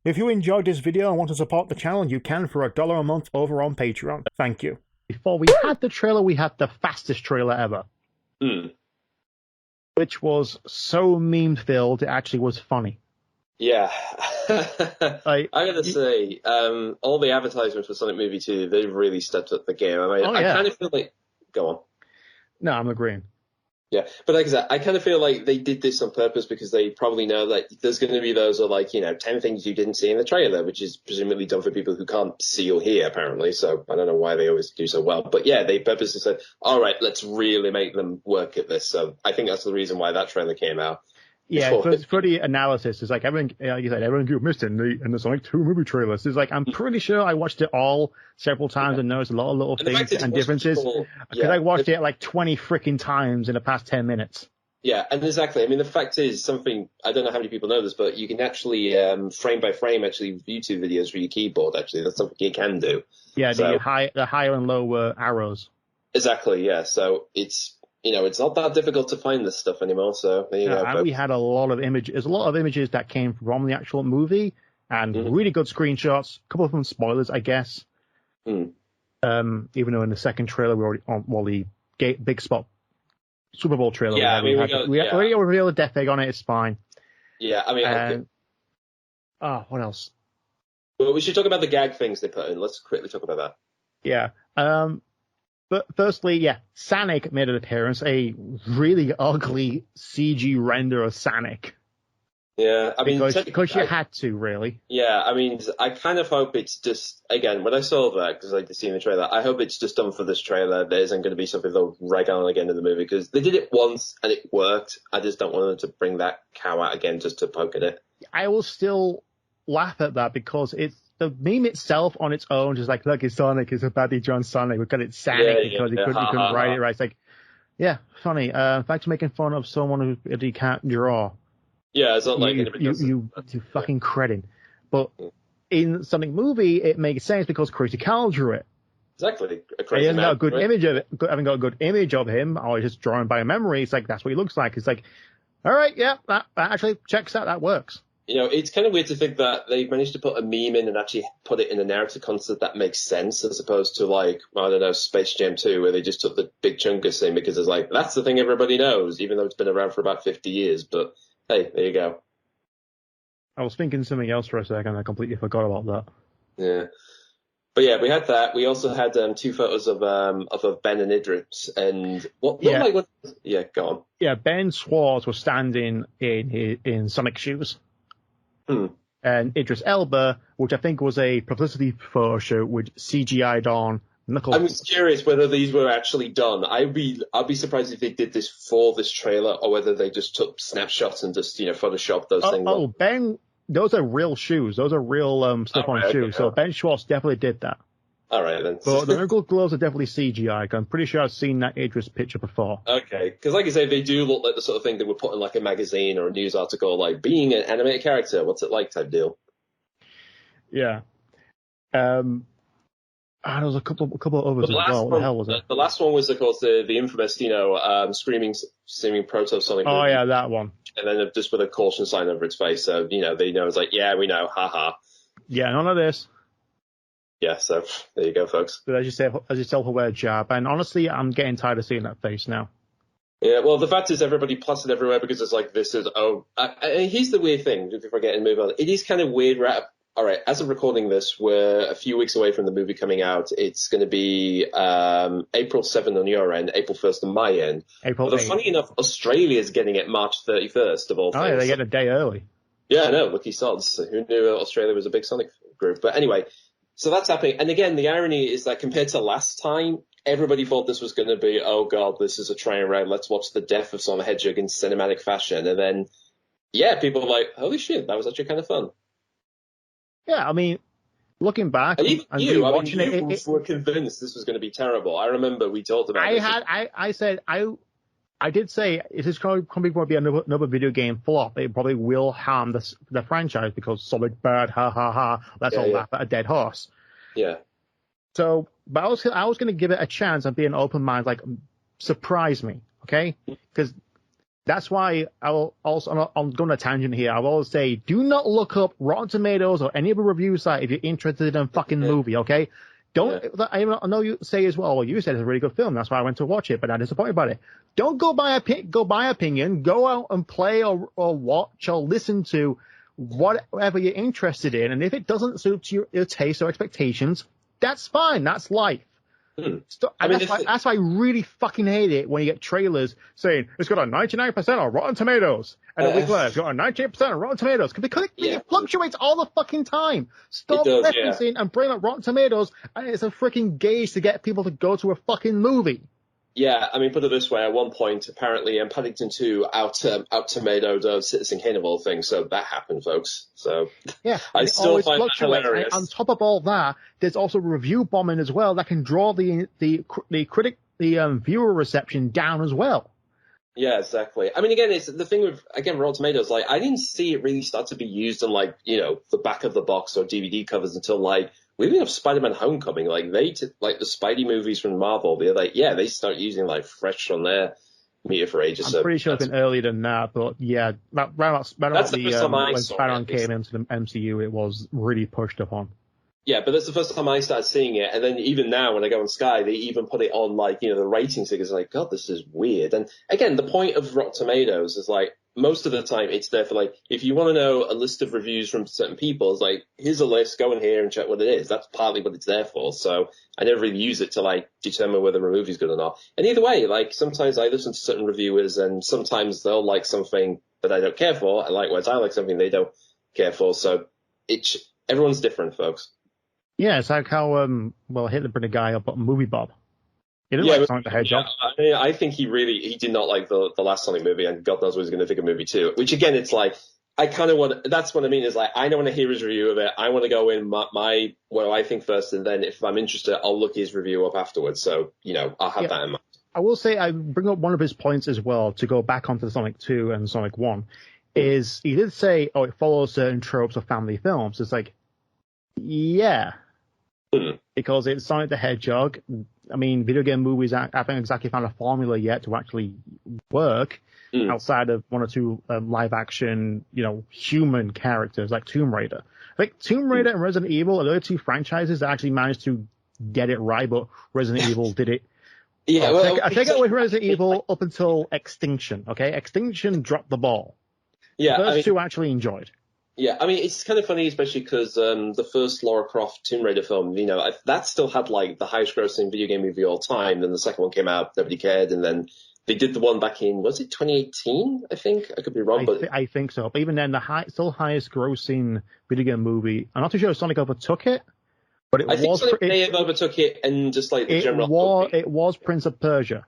If you enjoyed this video and want to support the channel, you can for $1 a month over on Patreon. Thank you. Before we had the trailer, we had the fastest trailer ever. Which was so meme-filled, it actually was funny. Yeah. I gotta say, all the advertisements for Sonic Movie 2, they've really stepped up the game. I mean, I kind of feel like... Go on. No, I'm agreeing. Yeah, but like I said, I kind of feel like they did this on purpose because they probably know that there's going to be those who are like, 10 things you didn't see in the trailer, which is presumably done for people who can't see or hear, apparently. So I don't know why they always do so well. But yeah, they purposely said, all right, let's really make them work at this. So I think that's the reason why that trailer came out. Yeah, for the analysis, it's like everyone, like you said, everyone you missed in the Sonic 2 movie trailers. It's like, I'm pretty sure I watched it all several times and noticed a lot of little things and differences. Because I watched it like 20 freaking times in the past 10 minutes. Yeah, and exactly. I mean, the fact is something, I don't know how many people know this, but you can actually, frame by frame, actually YouTube videos for your keyboard, actually. That's something you can do. Yeah, so, the higher and lower arrows. Exactly, yeah. So it's not that difficult to find this stuff anymore, so there you go. And we had a lot of images. There's a lot of images that came from the actual movie, and really good screenshots. A couple of them spoilers, I guess. Even though in the second trailer we already the big spot Super Bowl trailer. Yeah, we already revealed a death egg on it. It's fine. Yeah, I mean, what else? Well, we should talk about the gag things they put in. Let's quickly talk about that. Yeah. But firstly, Sonic made an appearance, a really ugly CG render of Sonic. Yeah, I mean... Because you had to, really. Yeah, I mean, I kind of hope it's just... Again, when I saw that, because I'd seen the trailer, I hope it's just done for this trailer. There isn't going to be something they'll rag on again in the movie, because they did it once and it worked. I just don't want them to bring that cow out again just to poke at it. I will still laugh at that, because it's... The meme itself on its own, just like, look, it's Sonic, it's a baddie John Sonic. We've got it Sonic because he couldn't write it right. It's like, yeah, funny. Thanks for making fun of someone who can't draw. Yeah, it's not like you fucking credit. But in Sonic movie, it makes sense because Crazy Carl drew it. Exactly. I haven't got a good image of it. I haven't got a good image of him, or just drawn by memory. It's like, that's what he looks like. It's like, all right, yeah, that actually checks out. That works. It's kind of weird to think that they've managed to put a meme in and actually put it in a narrative concept that makes sense, as opposed to, like, I don't know, Space Jam 2, where they just took the Big Chungus thing because it's like, that's the thing everybody knows, even though it's been around for about 50 years. But, hey, there you go. I was thinking something else for a second. I completely forgot about that. Yeah. But yeah, we had that. We also had 2 photos of Ben and Idris. And yeah, go on. Yeah, Ben Schwartz was standing in Sonic shoes. And Idris Elba, which I think was a publicity photo shoot with CGI'd on Knuckles. I was curious whether these were actually done. I'd be surprised if they did this for this trailer, or whether they just took snapshots and just photoshopped those things. Oh, Ben, those are real shoes. Those are real stuff on shoes. Okay. So Ben Schwartz definitely did that. All right, then. But the Knuckles gloves are definitely CGI. I'm pretty sure I've seen that Idris picture before. Okay, because like I say, they do look like the sort of thing they would put in like a magazine or a news article, like being an animated character, what's it like type deal. Yeah. There was a couple of others as well. What the hell was it? The last one was, of course, the infamous, screaming Proto Sonic. Oh, yeah, that one. And then just with a caution sign over its face, so, they know it's like, yeah, we know, haha. Yeah, none of this. Yeah, so there you go, folks. But as you self-aware jab, and honestly, I'm getting tired of seeing that face now. Yeah, well, the fact is everybody plastered everywhere because it's like, this is, here's the weird thing, if I get and move on. It is kind of weird, all right, as of recording this, we're a few weeks away from the movie coming out. It's going to be April 7th on your end, April 1st on my end. April 8th. Funny enough, Australia's getting it March 31st of all things. Oh, yeah, they get a day early. Yeah, I know, lucky sods. Who knew Australia was a big Sonic group? But anyway, so that's happening. And again, the irony is that compared to last time, everybody thought this was going to be, oh god, this is a train wreck, let's watch the death of Sonic the Hedgehog in cinematic fashion. And then, yeah, people were like, holy shit, that was actually kind of fun. Yeah, I mean, looking back, you were convinced this was going to be terrible. I remember we talked about I did say, if this going to be another video game flop, it probably will harm the franchise because Sonic bad, ha ha ha, let's all laugh at a dead horse. Yeah. So, but I was going to give it a chance and be an open mind, like, surprise me, okay? Because That's why I will also, I'm going on a tangent here. I will always say, do not look up Rotten Tomatoes or any other review site if you're interested in a fucking movie, okay? Don't, I know you say as well, you said it's a really good film. That's why I went to watch it, but I'm disappointed about it. Don't go by opinion. Go out and play or watch or listen to whatever you're interested in. And if it doesn't suit your taste or expectations, that's fine. That's life. That's why I really fucking hate it when you get trailers saying it's got a 99% on Rotten Tomatoes, and a week later it's got a 98% on Rotten Tomatoes because it fluctuates all the fucking time. Stop referencing and bring up Rotten Tomatoes, and it's a freaking gauge to get people to go to a fucking movie. Yeah, I mean, put it this way, at one point, apparently, Paddington 2 out-tomatoed Citizen Kane of all things, so that happened, folks. So, yeah, I still find that hilarious. And on top of all that, there's also review bombing as well that can draw the viewer reception down as well. Yeah, exactly. I mean, again, it's the thing with, Rotten Tomatoes, like, I didn't see it really start to be used on, like, the back of the box or DVD covers until, like, we even have Spider-Man Homecoming. Like, the Spidey movies from Marvel, they're like, they start using, like, fresh on their meter for ages. I'm pretty sure it's been earlier than that, but yeah, right about when Spider-Man came into the MCU, it was really pushed upon. Yeah, but that's the first time I started seeing it, and then even now when I go on Sky, they even put it on, like, the rating figures. Like, God, this is weird. And again, the point of Rotten Tomatoes is, like, most of the time it's there for, like, if you want to know a list of reviews from certain people, it's like, here's a list, go in here and check what it is. That's partly what it's there for. So I never really use it to, like, determine whether a movie's good or not. And either way, like, sometimes I listen to certain reviewers and sometimes they'll like something that I don't care for. And likewise, I like something they don't care for. So everyone's different, folks. Yeah, it's like how, Hitler bring a guy up on Movie Bob. He didn't like Sonic the Hedgehog. Yeah, I think he did not like the last Sonic movie, and God knows what he's going to think of movie 2. Which again, it's like, I kind of want, that's what I mean, is like, I don't want to hear his review of it. I want to go in what I think first, and then if I'm interested, I'll look his review up afterwards. So, I'll have that in mind. I will say, I bring up one of his points as well, to go back onto Sonic 2 and Sonic 1, is he did say, it follows certain tropes of family films. It's like, yeah. Because it's Sonic the Hedgehog. I mean, video game movies haven't exactly found a formula yet to actually work outside of one or two live action, human characters like Tomb Raider. Like Tomb Raider and Resident Evil are the other two franchises that actually managed to get it right, but Resident Evil did it. Yeah, I take it away from Resident Evil up until Extinction. Okay, Extinction dropped the ball. Yeah, the first two actually enjoyed. Yeah, I mean, it's kind of funny, especially because the first Lara Croft Tomb Raider film, that still had, like, the highest grossing video game movie of all time. Then the second one came out, nobody cared. And then they did the one back in, was it 2018, I think? I could be wrong. I think so. But even then, still highest grossing video game movie. I'm not too sure if Sonic overtook it. But I think Sonic may have overtook it and just, like, the general... It was Prince of Persia.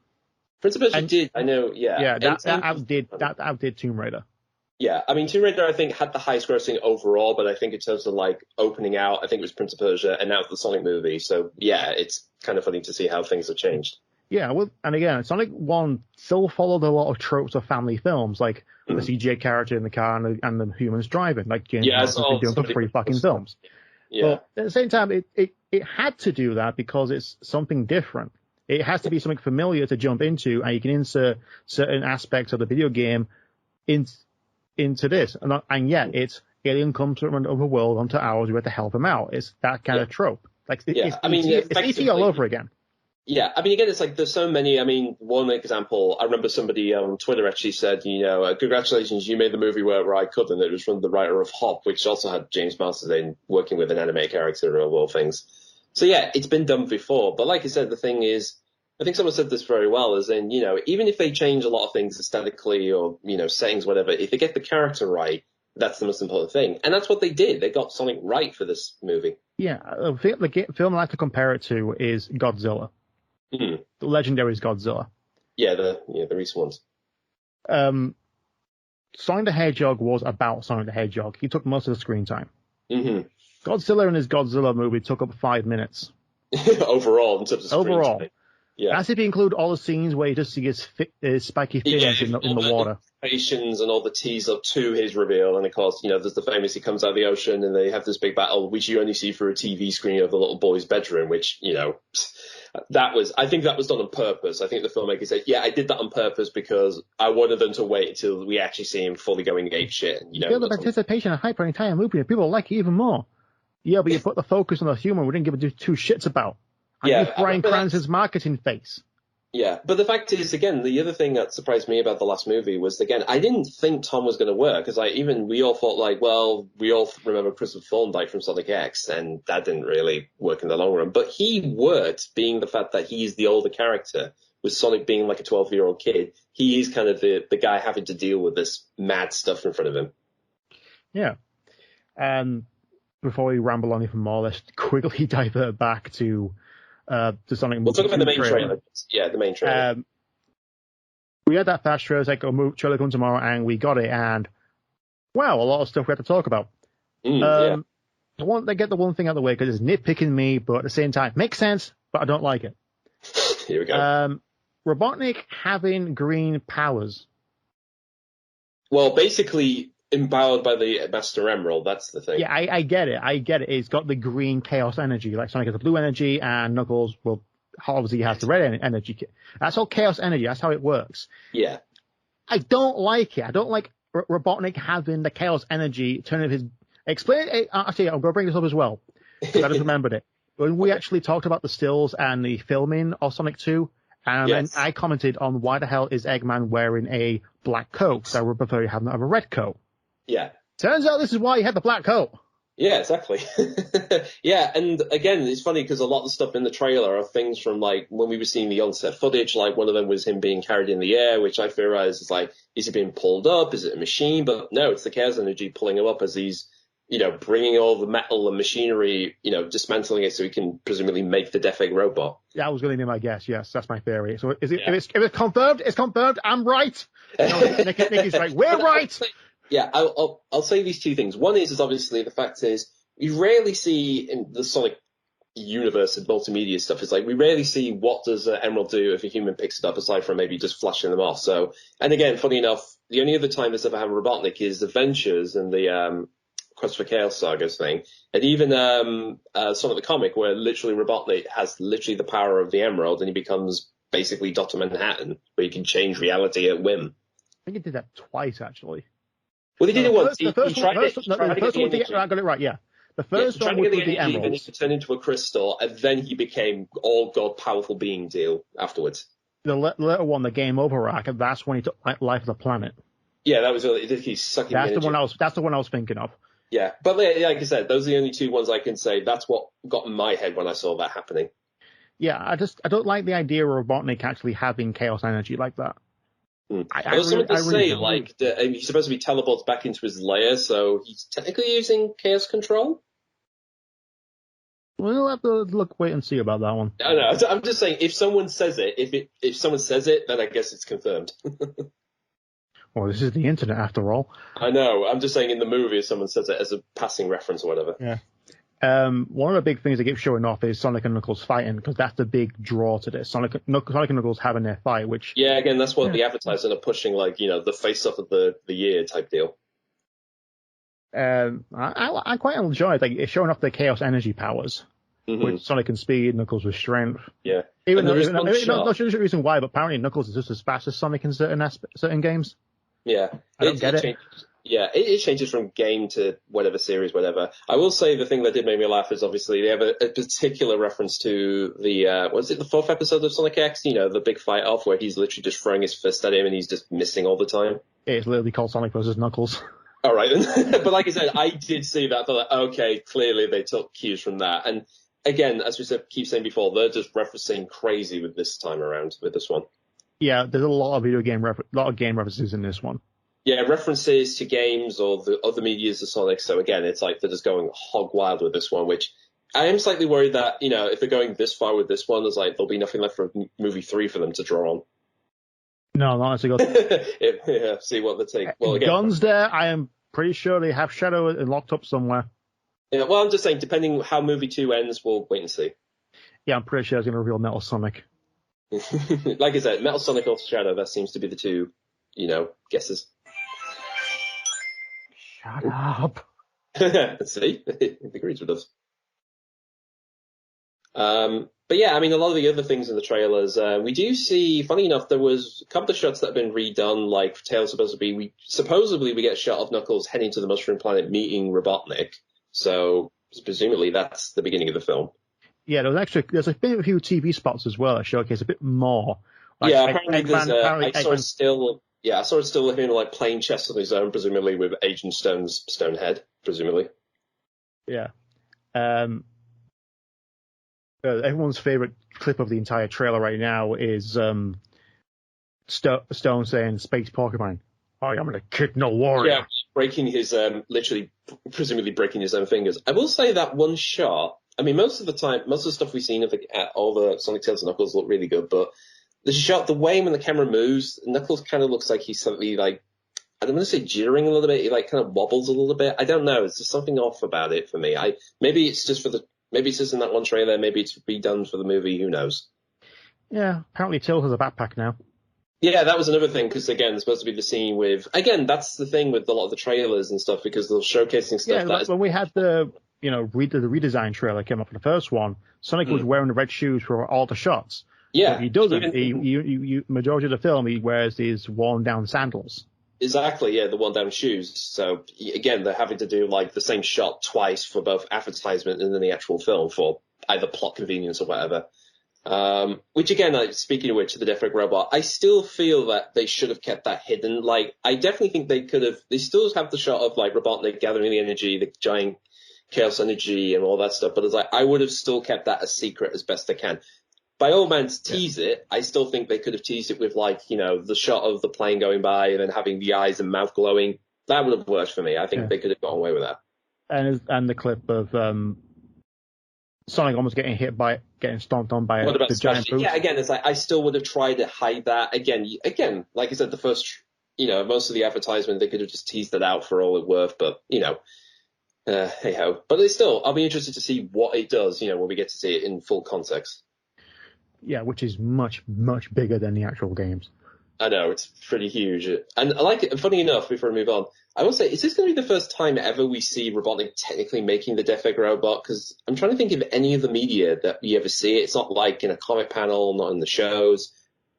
Prince of Persia did, I know, yeah. Yeah, that outdid Tomb Raider. Yeah, I mean, Tomb Raider, I think, had the highest grossing overall, but I think in terms of, like, opening out, I think it was Prince of Persia, and now it's the Sonic movie. So, yeah, it's kind of funny to see how things have changed. Yeah, well, and again, Sonic 1 still followed a lot of tropes of family films, like the CGI character in the car and the humans driving, like James Cameron's been doing for 3 fucking films. Yeah. But at the same time, it had to do that because it's something different. It has to be something familiar to jump into, and you can insert certain aspects of the video game into this, and yet it's alien comes from another world onto ours. We have to help him out. It's that kind of trope. Like, it's easy all over again. Yeah, I mean, again, it's like there's so many. I mean, one example, I remember somebody on Twitter actually said, congratulations, you made the movie where I couldn't. It was from the writer of Hop, which also had James Marsden working with an animated character of all things. So yeah, it's been done before. But like I said, the thing is, I think someone said this very well, is in, even if they change a lot of things aesthetically or, settings, whatever, if they get the character right, that's the most important thing. And that's what they did. They got Sonic right for this movie. Yeah, the film I like to compare it to is Godzilla. The legendary Godzilla. Yeah, the recent ones. Sonic the Hedgehog was about Sonic the Hedgehog. He took most of the screen time. Godzilla in his Godzilla movie took up 5 minutes. Overall, in terms of screen time. Yeah. That's if you include all the scenes where you just see his spiky fins in the water. And all the tease up to his reveal, and of course, there's the famous he comes out of the ocean and they have this big battle, which you only see through a TV screen of the little boy's bedroom, which, I think that was done on purpose. I think the filmmaker said, yeah, I did that on purpose because I wanted them to wait until we actually see him fully going ape shit. Build up anticipation and hype for an entire movie, and people like it even more. Yeah, but you put the focus on the humor we didn't give two shits about. And Bryan Cranston's marketing face. Yeah, but the fact is, again, the other thing that surprised me about the last movie was, again, I didn't think Tom was going to work, because we all thought, we all remember Christopher Thorndyke from Sonic X, and that didn't really work in the long run. But he worked, being the fact that he's the older character, with Sonic being like a 12-year-old kid. He is kind of the guy having to deal with this mad stuff in front of him. Yeah. Before we ramble on even more, let's quickly divert back to Sonic. We'll talk about the main trailer. Yeah, the main trailer. We had that fast trailer, it's like, trailer coming tomorrow, and we got it, and wow, a lot of stuff we had to talk about. They get the one thing out of the way, because it's nitpicking me, but at the same time, makes sense, but I don't like it. Here we go. Robotnik having green powers. Well, basically empowered by the Master Emerald, that's the thing. Yeah, I get it. It's got the green chaos energy, like Sonic has the blue energy, and Knuckles, well, obviously he has the red energy. That's all chaos energy. That's how it works. Yeah. I don't like it. I don't like Robotnik having the chaos energy turning his... Explain it. Actually, I'm going to bring this up as well, because I just remembered it. When we actually talked about the stills and the filming of Sonic 2, and I commented on why the hell is Eggman wearing a black coat, so I would prefer him have a red coat. Yeah. Turns out this is why he had the black coat. Yeah, exactly. Yeah, and again, it's funny because a lot of the stuff in the trailer are things from, like, when we were seeing the on-set footage, like, one of them was him being carried in the air, which I theorize is like, is he being pulled up? Is it a machine? But no, it's the chaos energy pulling him up as he's, bringing all the metal and machinery, dismantling it so he can presumably make the Death Egg robot. Yeah, I was going to be my guess. Yes, that's my theory. So if it's confirmed, it's confirmed. I'm right. Nicky's like, we're right. Yeah, I'll say these two things. One is obviously the fact is we rarely see in the Sonic universe and multimedia stuff, it's like we rarely see what does Emerald do if a human picks it up, aside from maybe just flashing them off. So, and again, funny enough, the only other time this ever happened with Robotnik is Adventures and the Quest for Chaos Sagas thing, and even Sonic the Comic, where literally Robotnik has literally the power of the Emerald and he becomes basically Dr. Manhattan, where he can change reality at whim. I think he did that twice, actually. Well, they did it once. I got it right, yeah. The first one was with the Emerald. Then he turned into a crystal, and then he became all-god powerful being deal afterwards. The later one, the Game Over arc, that's when he took life of the planet. Yeah, that was he's sucking That's the one I was thinking of. Yeah, but like I said, those are the only two ones I can say. That's what got in my head when I saw that happening. Yeah, I don't like the idea of Robotnik actually having chaos energy like that. I was going to say, like, he's supposed to be teleported back into his lair, so he's technically using chaos control? We'll have to wait and see about that one. I know. I'm just saying, if someone says it, if someone says it, then I guess it's confirmed. Well, this is the internet after all. I know. I'm just saying in the movie, if someone says it as a passing reference or whatever. Yeah. One of the big things they keep showing off is Sonic and Knuckles fighting, because that's the big draw to this. Sonic and Knuckles having their fight, which... Yeah, again, that's what the advertisers are pushing, like, the face-off of the year type deal. I quite enjoy it. Like, it's showing off their chaos energy powers, with Sonic and speed, Knuckles with strength. Yeah. Not sure the reason why, but apparently Knuckles is just as fast as Sonic in certain games. Yeah. I don't get it. Yeah, it changes from game to whatever series, whatever. I will say the thing that did make me laugh is obviously they have a particular reference to the, the fourth episode of Sonic X? The big fight off where he's literally just throwing his fist at him and he's just missing all the time. It's literally called Sonic vs. Knuckles. All right, then. But like I said, I did see that. I thought, okay, clearly they took cues from that. And again, as we keep saying before, they're just referencing crazy with this time around, with this one. Yeah, there's a lot of game references in this one. Yeah, references to games or the other medias of Sonic. So again, it's like they're just going hog wild with this one, which I am slightly worried that, if they're going this far with this one, there's like, there'll be nothing left for movie 3 for them to draw on. No, not honestly. Yeah, see what they take. Well, again, Guns there, I am pretty sure they have Shadow locked up somewhere. Yeah, well, I'm just saying, depending how movie 2 ends, we'll wait and see. Yeah, I'm pretty sure it's going to reveal Metal Sonic. Like I said, Metal Sonic or Shadow, that seems to be the two, guesses. Shut up. See? It agrees with us. But yeah, I mean, a lot of the other things in the trailers, we do see, funny enough, there was a couple of shots that have been redone, like Tails supposed to be, supposedly we get a shot of Knuckles heading to the Mushroom Planet meeting Robotnik. So presumably that's the beginning of the film. Yeah, there's been a few TV spots as well that showcase a bit more. Like apparently I saw it still of him like playing chess on his own, presumably with Agent Stone's stone head, presumably. Yeah. Everyone's favorite clip of the entire trailer right now is Stone saying "Space Porcupine." Oh, I'm gonna kick no warrior. Yeah, breaking his presumably breaking his own fingers. I will say that one shot. I mean, most of the stuff we've seen of all the Sonic, Tails, and Knuckles look really good, but the shot, the way when the camera moves, Knuckles kind of looks like he's suddenly like, I don't want to say jittering a little bit. He like kind of wobbles a little bit. I don't know. It's just something off about it for me. Maybe it's just in that one trailer. Maybe it's redone for the movie. Who knows? Yeah, apparently Tails has a backpack now. Yeah, that was another thing, because again, it's supposed to be the scene with, again, that's the thing with a lot of the trailers and stuff, because they're showcasing stuff. Yeah, when we had the redesign trailer came up for the first one, Sonic was wearing the red shoes for all the shots. Yeah. But he doesn't. He majority of the film, he wears these worn down sandals. Exactly, yeah, the worn down shoes. So again, they're having to do like the same shot twice for both advertisement and then the actual film for either plot convenience or whatever. Which again, like, speaking of which, the Death Egg robot, I still feel that they should have kept that hidden. Like, I definitely think they still have the shot of like Robotnik gathering the energy, the giant chaos energy and all that stuff, but it's like, I would have still kept that a secret as best I can. By all means, tease it. I still think they could have teased it with like, the shot of the plane going by and then having the eyes and mouth glowing. That would have worked for me. I think they could have gotten away with that. And the clip of Sonic almost getting stomped on by the giant boots. Yeah, again, it's like I still would have tried to hide that. Again, like I said, the first, most of the advertisement, they could have just teased it out for all it's worth, but, hey ho. But it's still, I'll be interested to see what it does, when we get to see it in full context. Yeah, which is much, much bigger than the actual games. I know, it's pretty huge. And I like it. Funny enough, before I move on, I will say, is this going to be the first time ever we see Robotnik technically making the Death Egg robot? Because I'm trying to think of any of the media that we ever see it. It's not like in a comic panel, not in the shows.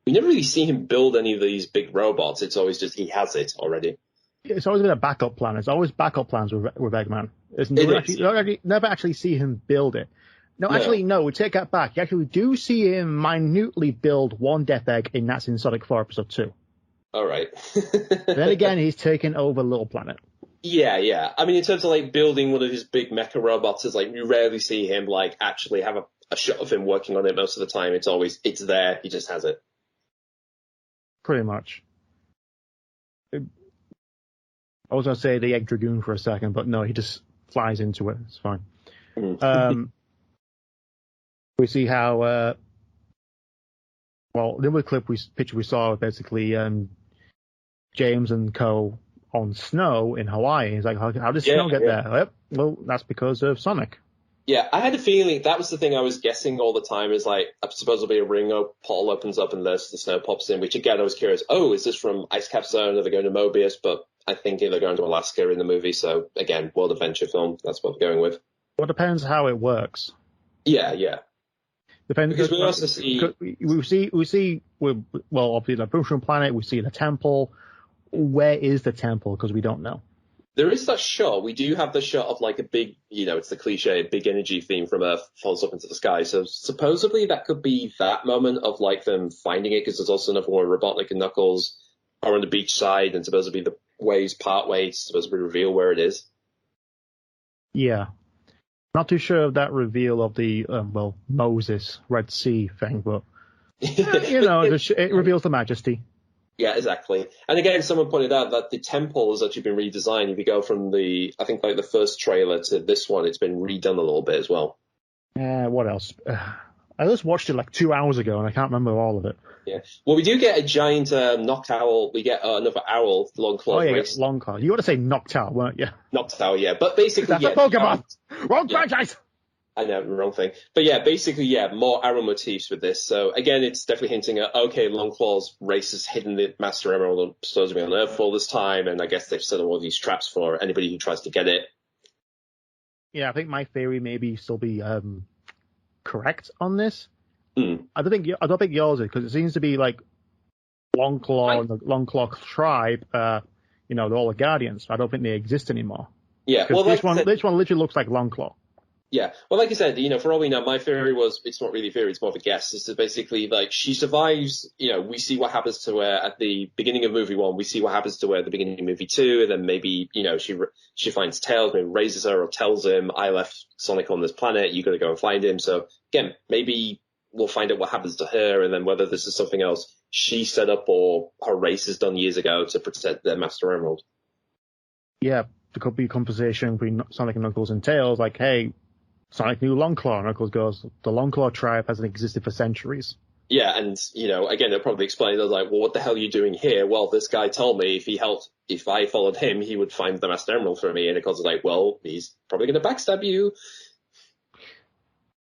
We never really see him build any of these big robots. It's always just he has it already. It's always been a backup plan. It's always backup plans with Eggman. You never actually see him build it. No, we take that back. You actually do see him minutely build one Death Egg, and that's in Sonic 4 Episode 2. All right. Then again, he's taken over Little Planet. Yeah. I mean, in terms of like building one of his big mecha robots, is like you rarely see him like actually have a shot of him working on it most of the time. It's there. He just has it. Pretty much. I was going to say the Egg Dragoon for a second, but no, he just flies into it. It's fine. We see how, the other picture we saw basically James and Co. on snow in Hawaii. He's like, how did snow get there? Yep. Well, that's because of Sonic. Yeah, I had a feeling that was the thing I was guessing all the time is like, supposedly a ring portal opens up and the snow pops in, which again, I was curious, is this from Ice Cap Zone? Are they going to Mobius? But I think they're going to Alaska in the movie. So again, world adventure film. That's what they're going with. Well, it depends how it works. Yeah. Depends. Because we also see obviously the Mushroom Planet. We see the temple. Where is the temple? Because we don't know. There is that shot. We do have the shot of like a big, it's the cliche, big energy theme from Earth falls up into the sky. So supposedly that could be that moment of like them finding it, because there's also another one where Robotnik and Knuckles are on the beach side and supposedly the waves part way, supposedly reveal where it is. Yeah. Not too sure of that reveal of the, Moses Red Sea thing, but, it reveals the majesty. Yeah, exactly. And again, someone pointed out that the temple has actually been redesigned. If you go from the first trailer to this one, it's been redone a little bit as well. What else? I just watched it like 2 hours ago and I can't remember all of it. Yeah. Well, we do get a giant knocked owl. We get another owl, Longclaw. Oh, yeah, Longclaw. You want to say knocked owl, weren't you? Knocked owl, yeah. But basically, that's a Pokemon! Wrong franchise! I know, wrong thing. But yeah, basically, yeah, more arrow motifs with this. So again, it's definitely hinting at, okay, Longclaw's race has hidden the Master Emerald supposed to be on Earth all this time, and I guess they've set up all these traps for anybody who tries to get it. Yeah, I think my theory maybe still be correct on this. Mm. I don't think yours is, because it seems to be like Longclaw and the Longclaw tribe, they're all the Guardians. I don't think they exist anymore. Yeah, well, this one literally looks like Longclaw. Yeah, well, like I said, for all we know, my theory was, it's not really a theory, it's more of a guess, is that basically, like, she survives, we see what happens to her at the beginning of movie 1, we see what happens to her at the beginning of movie 2, and then maybe, she finds Tails, maybe raises her or tells him, I left Sonic on this planet, you gotta go and find him. So, again, maybe we'll find out what happens to her, and then whether this is something else she set up or her race has done years ago to protect their Master Emerald. Yeah, there could be a conversation between Sonic and Knuckles and Tails, like, hey, Sonic knew Longclaw, and Knuckles goes, the Longclaw tribe hasn't existed for centuries. Yeah, and, again, they'll probably explain, they're like, well, what the hell are you doing here? Well, this guy told me if I followed him, he would find the Master Emerald for me. And Knuckles is like, well, he's probably going to backstab you.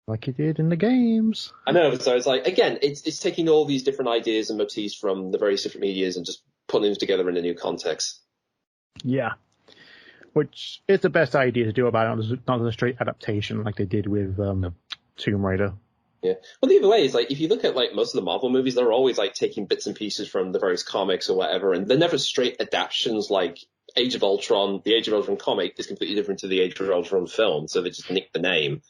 Like he did in the games. I know, so it's like, again, it's taking all these different ideas and motifs from the various different medias and just putting them together in a new context. Yeah. Which is the best idea to do about it, not a straight adaptation like they did with Tomb Raider. Yeah. Well, either way, is like, if you look at like most of the Marvel movies, they're always like taking bits and pieces from the various comics or whatever, and they're never straight adaptations. Like Age of Ultron, the Age of Ultron comic is completely different to the Age of Ultron film, so they just nick the name.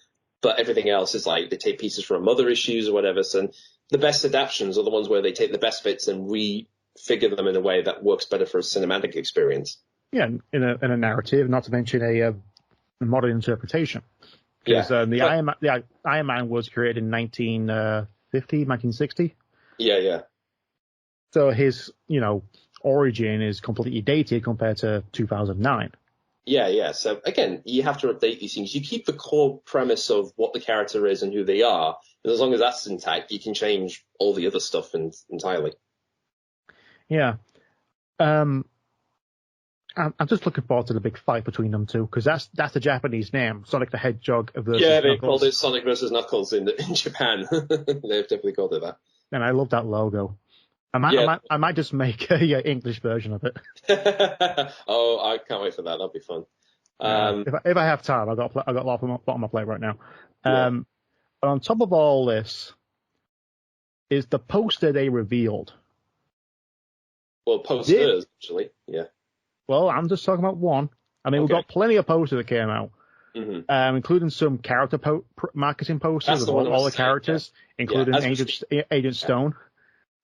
But everything else is like they take pieces from other issues or whatever. So the best adaptations are the ones where they take the best bits and refigure them in a way that works better for a cinematic experience. Yeah, in a narrative, not to mention a modern interpretation. Because the Iron Man was created in 1960. Yeah. So his, origin is completely dated compared to 2009. Yeah. So again, you have to update these things. You keep the core premise of what the character is and who they are, and as long as that's intact, you can change all the other stuff entirely. Yeah. I'm just looking forward to the big fight between them two, because that's the Japanese name, Sonic the Hedgehog versus Knuckles. Yeah, they Knuckles. called it Sonic versus Knuckles in Japan. They've definitely called it that. And I love that logo. I might just make a English version of it. Oh, I can't wait for that. That'll be fun. If I have time, I've got a lot on my plate right now. But on top of all this is the poster they revealed. Well, posters, actually, yeah. Well, I'm just talking about one. I mean, We've got plenty of posters that came out, including some character marketing posters of all the characters, including Agent Stone.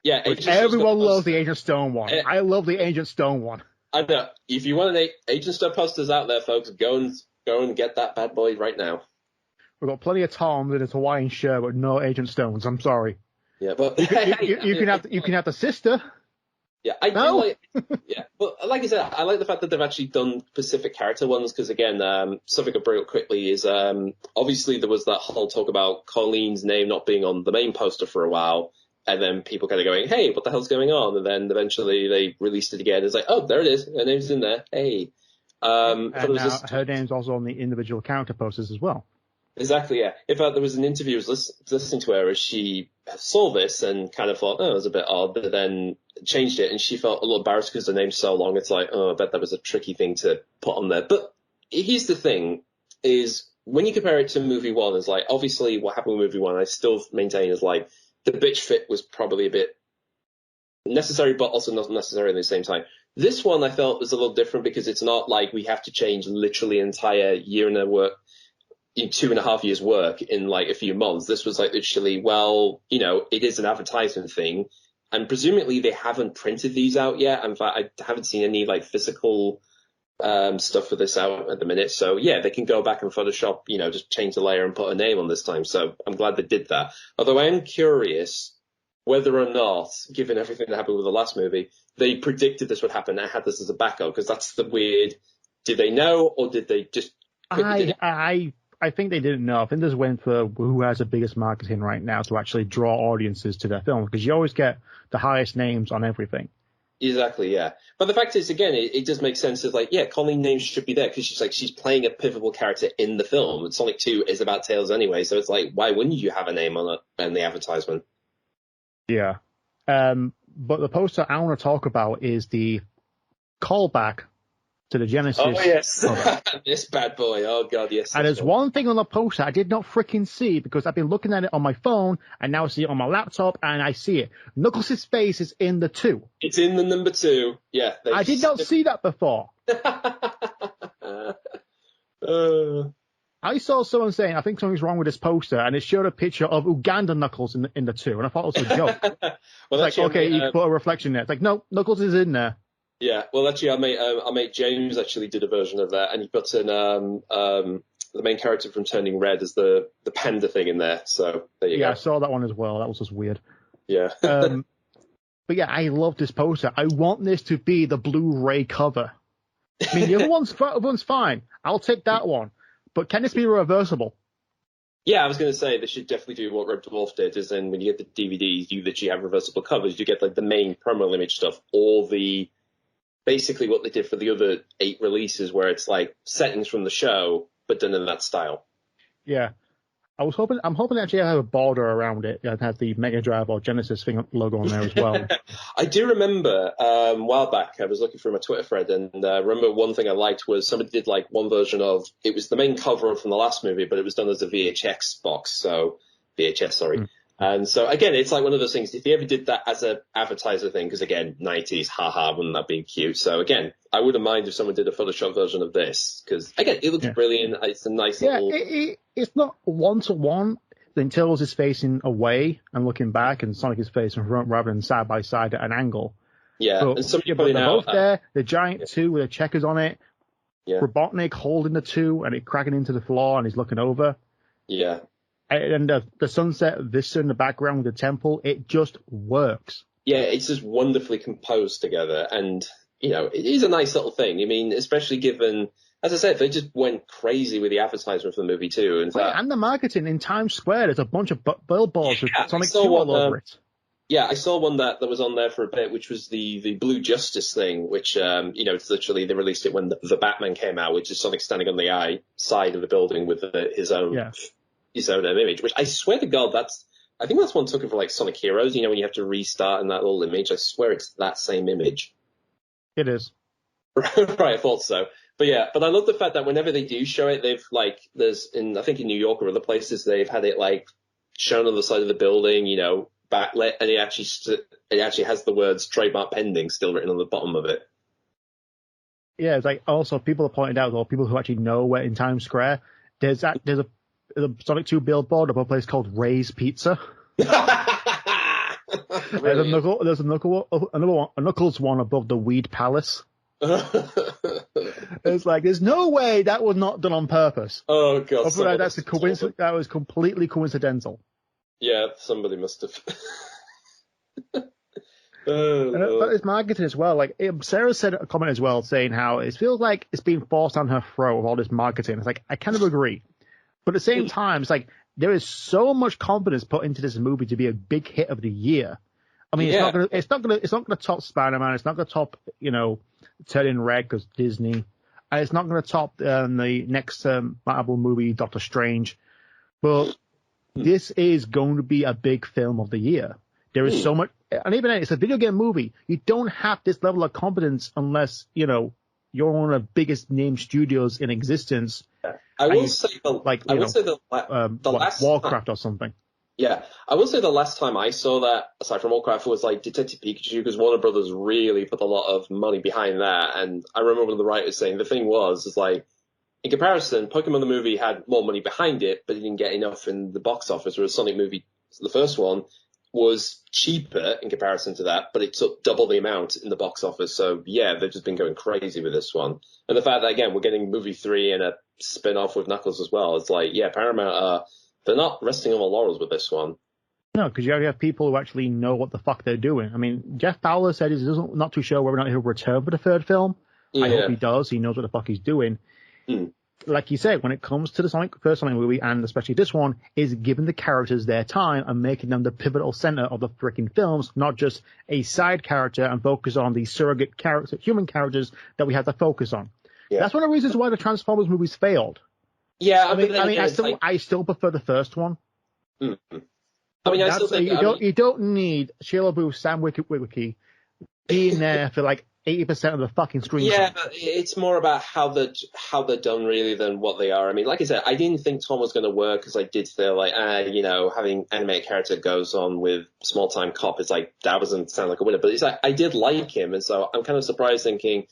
Yeah, everyone loves the Agent Stone one. I love the Agent Stone one. I know. If you want any Agent Stone posters out there, folks, go and get that bad boy right now. We've got plenty of Toms in his Hawaiian shirt, but no Agent Stones. I'm sorry. Yeah, but you can have the sister. Yeah, I do like. Yeah, but like I said, I like the fact that they've actually done specific character ones, because again, something I bring up quickly is obviously there was that whole talk about Colleen's name not being on the main poster for a while, and then people kind of going, "Hey, what the hell's going on?" And then eventually they released it again. It's like, "Oh, there it is. Her name's in there. Hey." And now her name's also on the individual character posters as well. Exactly, yeah. In fact, there was an interview I was listening to her as she saw this and kind of thought, oh, it was a bit odd, but then changed it, and she felt a little embarrassed because the name's so long. It's like, oh, I bet that was a tricky thing to put on there. But here's the thing, is when you compare it to movie 1, it's like, obviously what happened with movie 1, I still maintain is like, the bitch fit was probably a bit necessary, but also not necessary at the same time. This one I felt was a little different, because it's not like we have to change literally an entire year in their work, in 2.5 years work in like a few months. This was like literally, well, it is an advertisement thing, and presumably they haven't printed these out yet. In fact, I haven't seen any like physical stuff for this out at the minute. So yeah, they can go back and Photoshop, just change the layer and put a name on this time. So I'm glad they did that. Although I am curious whether or not, given everything that happened with the last movie, they predicted this would happen and had this as a backup, because that's the weird, did they know, or did they just I think they didn't know. I think this went for who has the biggest marketing right now to actually draw audiences to their film, because you always get the highest names on everything. Exactly, yeah. But the fact is, again, it does make sense of like, yeah, Colleen names should be there because she's playing a pivotal character in the film. And Sonic 2 is about Tails anyway, so it's like, why wouldn't you have a name on it in the advertisement? Yeah. But the poster I want to talk about is the callback to the Genesis. Oh, yes. This bad boy. Oh, God, yes. And there's one thing on the poster I did not freaking see because I've been looking at it on my phone and now I see it on my laptop and I see it. Knuckles' face is in the 2. It's in the number 2. Yeah. I did not see that before. I saw someone saying, I think something's wrong with this poster, and it showed a picture of Uganda Knuckles in the 2, and I thought it was a joke. Well, it's like, okay, you can put a reflection there. It's like, no, Knuckles is in there. Yeah, well, actually, our mate James actually did a version of that, and he put in the main character from Turning Red as the panda thing in there. So there you go. Yeah, I saw that one as well. That was just weird. Yeah. But yeah, I love this poster. I want this to be the Blu-ray cover. I mean, the other one's fine. I'll take that one. But can this be reversible? Yeah, I was going to say they should definitely do what Red Dwarf did. Is then when you get the DVDs, you literally have reversible covers. You get like the main promo image stuff, or the basically what they did for the other 8 releases, where it's like settings from the show, but done in that style. Yeah. I'm hoping actually I have a border around it that has the Mega Drive or Genesis thing logo on there as well. I do remember a while back, I was looking through my Twitter thread, and remember one thing I liked was somebody did like one version of, it was the main cover from the last movie, but it was done as a VHS box, so VHS, sorry. Mm. And so again, it's like one of those things, if you ever did that as an advertiser thing, because again, 90s, haha, wouldn't that be cute? So again, I wouldn't mind if someone did a Photoshop version of this, because again, it looks brilliant. It's a nice little... It's not one-to-one. Then Tails is facing away and looking back, and Sonic is facing front rather than side by side at an angle. Yeah, but, and somebody but they're both there. The giant yeah. 2 with the checkers on it. Yeah. Robotnik holding the 2 and it cracking into the floor, and he's looking over. Yeah. And the sunset vista in the background with the temple, it just works. Yeah, it's just wonderfully composed together, and you know, it is a nice little thing. I mean, especially given, as I said, they just went crazy with the advertisement for the movie too. And the marketing in Times Square, there's a bunch of billboards with Sonic 2 all over it. Yeah, I saw one that was on there for a bit, which was the Blue Justice thing, which, you know, it's literally, they released it when the Batman came out, which is Sonic standing on the side of the building with his own image, which I swear to God, I think that's one took it for like Sonic Heroes, you know, when you have to restart in that little image. I swear it's that same image. It is. Right, I thought so. But yeah, but I love the fact that whenever they do show it, they've like, I think in New York or other places, they've had it like shown on the side of the building, you know, backlit, and it actually has the words trademark pending still written on the bottom of it. Yeah, it's like also people have pointed out, or people who actually know where in Times Square, there's a Sonic 2 billboard of a place called Ray's Pizza. There's a Knuckles one above the Weed Palace. It's like, there's no way that was not done on purpose. Oh god, that's a coincidence. That was completely coincidental. Yeah, somebody must have. But it's marketing as well. Like Sarah said a comment as well, saying how it feels like it's being forced on her throat with all this marketing. It's like, I kind of agree, but at the same time, it's like there is so much confidence put into this movie to be a big hit of the year. I mean, it's not gonna top Spider-Man. It's not gonna top, you know, Turning Red because Disney, and it's not gonna top the next Marvel movie, Doctor Strange. But this is going to be a big film of the year. There is so much, and even then, it's a video game movie. You don't have this level of confidence unless, you know, you're one of the biggest name studios in existence. I will say the last Warcraft time, or something. Yeah, I will say the last time I saw that, aside from Warcraft, was like Detective Pikachu, because Warner Brothers really put a lot of money behind that. And I remember one of the writers saying the thing is like, in comparison, Pokemon the movie had more money behind it, but it didn't get enough in the box office, whereas Sonic movie, the first one, was cheaper in comparison to that, but it took double the amount in the box office. So yeah, they've just been going crazy with this one. And the fact that, again, we're getting movie 3 and a spin-off with Knuckles as well. It's like, yeah, Paramount, they're not resting on their laurels with this one. No, because you already have people who actually know what the fuck they're doing. I mean, Jeff Fowler said he's not too sure whether or not he'll return for the third film. Yeah. I hope he does. He knows what the fuck he's doing. like you said, when it comes to the first Sonic movie, and especially this one, is giving the characters their time and making them the pivotal center of the freaking films, not just a side character, and focus on the surrogate human characters that we have to focus on. Yeah. That's one of the reasons why the Transformers movies failed. Yeah, I still prefer the first one. Mm-hmm. I mean, I still think you don't need Sheila Booth, Sam Witwicky being there for like 80% of the fucking screen. Yeah, but it's more about how they're done really than what they are. I mean, like I said, I didn't think Tom was going to work because I did feel like, having animated character goes on with small time cop, it's like that doesn't sound like a winner. But it's like I did like him, and so I'm kind of surprised, thinking,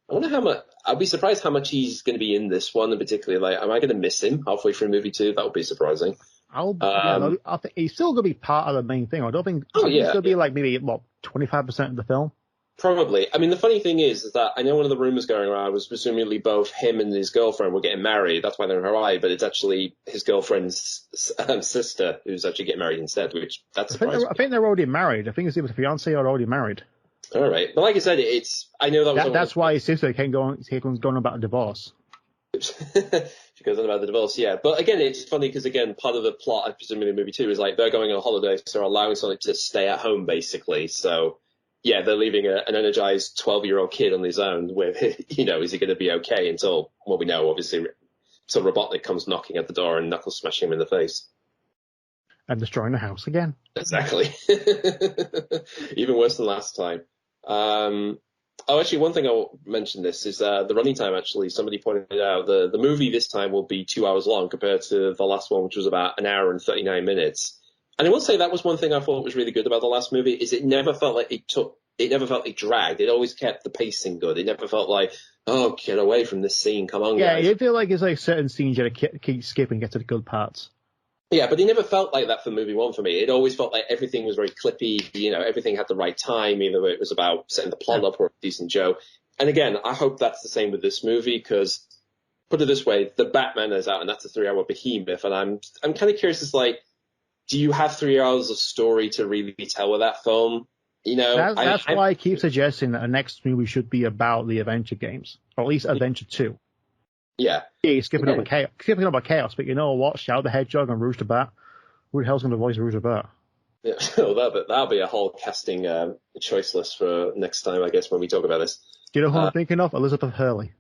I wonder how much. I'd be surprised how much he's going to be in this one, and particularly like, am I going to miss him halfway through movie 2? That would be surprising. I think he's still going to be part of the main thing. I don't think he's going to be like maybe 25% of the film. Probably. I mean, the funny thing is that I know one of the rumors going around was presumably both him and his girlfriend were getting married. That's why they're in Hawaii, but it's actually his girlfriend's sister who's actually getting married instead, which that's surprising. I think they're already married. I think it's either the fiancé or already married. All right. But like I said, I know that's why his sister keeps going about a divorce. She goes on about the divorce, yeah. But again, it's funny because, again, part of the plot, I presume, in the movie too, is like they're going on holiday, so they're allowing Sonic to stay at home, basically. So, yeah, they're leaving an energized 12-year-old kid on his own with, is he going to be okay until, well, we know, obviously, so Robotnik comes knocking at the door and Knuckles smashing him in the face. And destroying the house again. Exactly. Even worse than last time. Actually, one thing I'll mention this is the running time, actually. Somebody pointed out the movie this time will be 2 hours long compared to the last one, which was about an hour and 39 minutes. And I will say that was one thing I thought was really good about the last movie, is it never felt like it never felt like dragged. It always kept the pacing good. It never felt like, oh, get away from this scene, come on, guys. Yeah, it feel like it's like certain scenes you gotta keep skipping, get to the good parts. Yeah, but it never felt like that for movie one for me. It always felt like everything was very clippy, everything had the right time, either it was about setting the plot up or a decent joke. And again, I hope that's the same with this movie, because, put it this way, the Batman is out and that's a 3-hour behemoth, and I'm kind of curious, it's like, do you have 3 hours of story to really tell with that film? That's why I keep suggesting that the next movie should be about the Adventure games, or at least Adventure 2. Yeah. Skipping over chaos, but you know what? Shout the Hedgehog and Rouge the Bat. Who the hell's going to voice Rouge the Bat? Yeah, well, that'll be a whole casting choice list for next time, I guess, when we talk about this. Do you know who I'm thinking of? Elizabeth Hurley.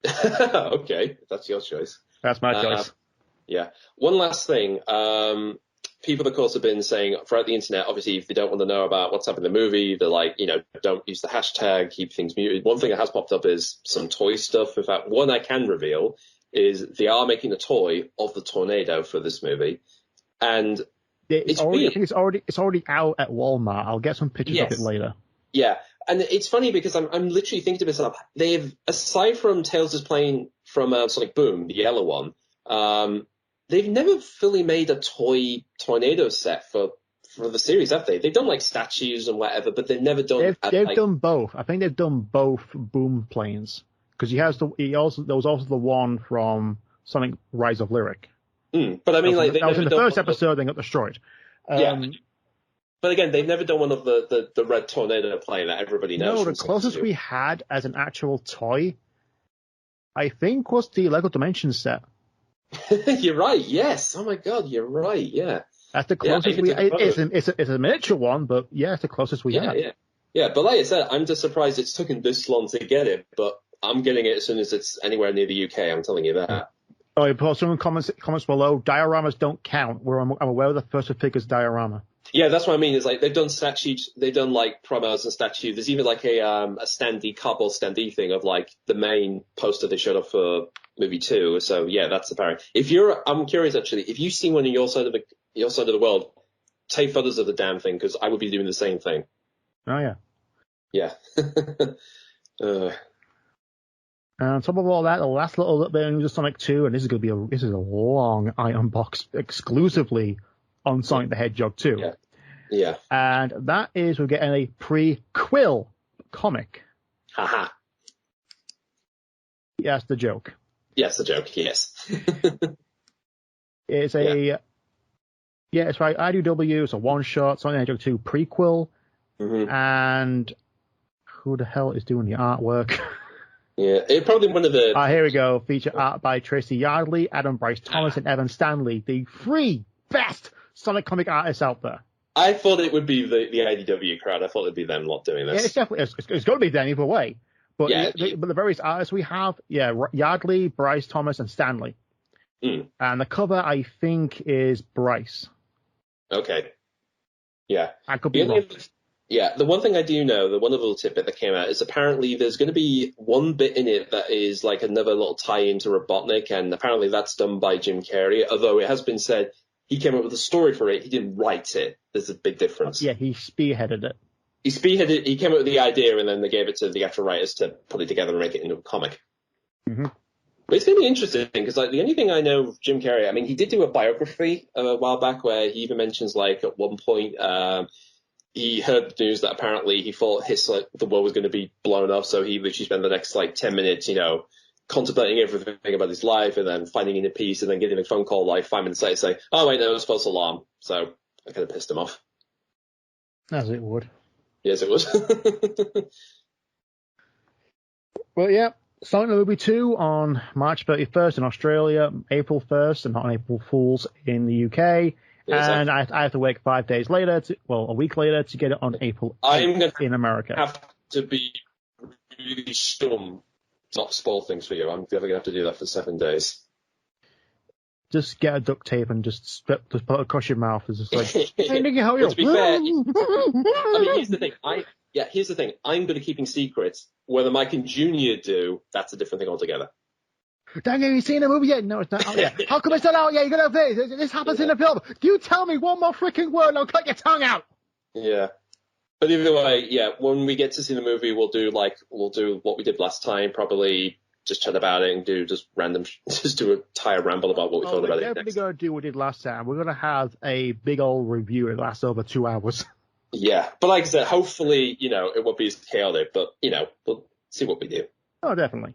Okay, that's your choice. That's my choice. Yeah. One last thing. People, of course, have been saying throughout the internet, obviously, if they don't want to know about what's happened in the movie, they're like, don't use the hashtag, keep things muted. One thing that has popped up is some toy stuff. In fact, one I can reveal is they are making a toy of the tornado for this movie. And it's already out at Walmart. I'll get some pictures of it later. Yeah. And it's funny because I'm literally thinking to myself, they've, aside from Tails is Playing from Sonic Boom, the yellow one, they've never fully made a toy tornado set for the series, have they? They've done like statues and whatever, but they've never done. They've done both. I think they've done both Boom planes, because there was also the one from Sonic Rise of Lyric. But I mean, that was in the first episode. They got destroyed. Yeah. But again, they've never done one of the red tornado plane that everybody knows. No, the closest we had as an actual toy, I think, was the Lego Dimensions set. You're right. Yes. Oh my God. You're right. Yeah. That's the closest it's a miniature one, but yeah, it's the closest we had. Yeah. But like I said, I'm just surprised it's taken this long to get it, but I'm getting it as soon as it's anywhere near the UK. I'm telling you that. Oh, you put some comments below. Dioramas don't count. I'm aware of the first figures diorama. Yeah, that's what I mean. Is like they've done statues, they've done like promos and statues. There's even like a cardboard standee thing of like the main poster they showed up for movie 2. So yeah, that's apparent. I'm curious actually, if you've seen one in your side of the world, take photos of the damn thing, because I would be doing the same thing. Oh yeah. Yeah. And on top of all that, the last little bit of news of Sonic 2, and this is a long item box exclusively on Sonic the Hedgehog 2. Yeah. And that is we're getting a prequel comic. Haha. Yes, the joke. Yes, the joke, yes. It's it's right, IDW, it's a one-shot, Sonic the Hedgehog 2 prequel. Mm-hmm. And who the hell is doing the artwork? Yeah, it's probably one of the... Here we go. Feature art by Tracy Yardley, Adam Bryce Thomas, and Evan Stanley, the three best Sonic comic artists out there. I thought it would be the IDW crowd. I thought it'd be them not doing this. Yeah, it's definitely it's got to be them either way. But but the various artists we have, Yardley, Bryce Thomas, and Stanley. And the cover, I think, is Bryce. Okay. Yeah. I could be wrong. Yeah, the one thing I do know, the one little tidbit that came out, is apparently there's going to be one bit in it that is like another little tie-in to Robotnik, and apparently that's done by Jim Carrey, although it has been said he came up with a story for it, he didn't write it. There's a big difference. Yeah, he spearheaded it. He came up with the idea, and then they gave it to the actual writers to put it together and make it into a comic. Mm-hmm. But it's going to be interesting, because like the only thing I know of Jim Carrey, I mean, he did do a biography a while back where he even mentions, like, at one point, he heard the news that apparently he thought the world was going to be blown up, so he literally spent the next, 10 minutes, contemplating everything about his life and then finding inner peace and then getting a phone call, 5 minutes later saying, oh, wait, no, it was false alarm. So I kind of pissed him off. As it would. Yes, it was. Well, yeah. Sonic the Movie 2 on March 31st in Australia, April 1st, and on April Fools in the UK. And I have to wait 5 days later, a week later, to get it on April 8th in America. I have to be really stum to not spoil things for you. I'm never going to have to do that for 7 days. Just get a duct tape and just put it across your mouth. It's just like, hey, nigga, how are you? To be fair, I mean, here's the thing. Here's the thing. I'm good at keeping secrets. Whether Mike and Junior do, that's a different thing altogether. Dang, have you seen the movie yet? No, it's not out yet. How come it's not out yet? You're going to say this happens in the film. You tell me one more freaking word and I'll cut your tongue out. Yeah. But either way, when we get to see the movie, we'll do what we did last time, probably just chat about it and do a entire ramble about what we thought about it. We're definitely going to do what we did last time. We're going to have a big old review. It lasts over 2 hours. Yeah. But like I said, hopefully, it won't be as chaotic, but, we'll see what we do. Oh, definitely.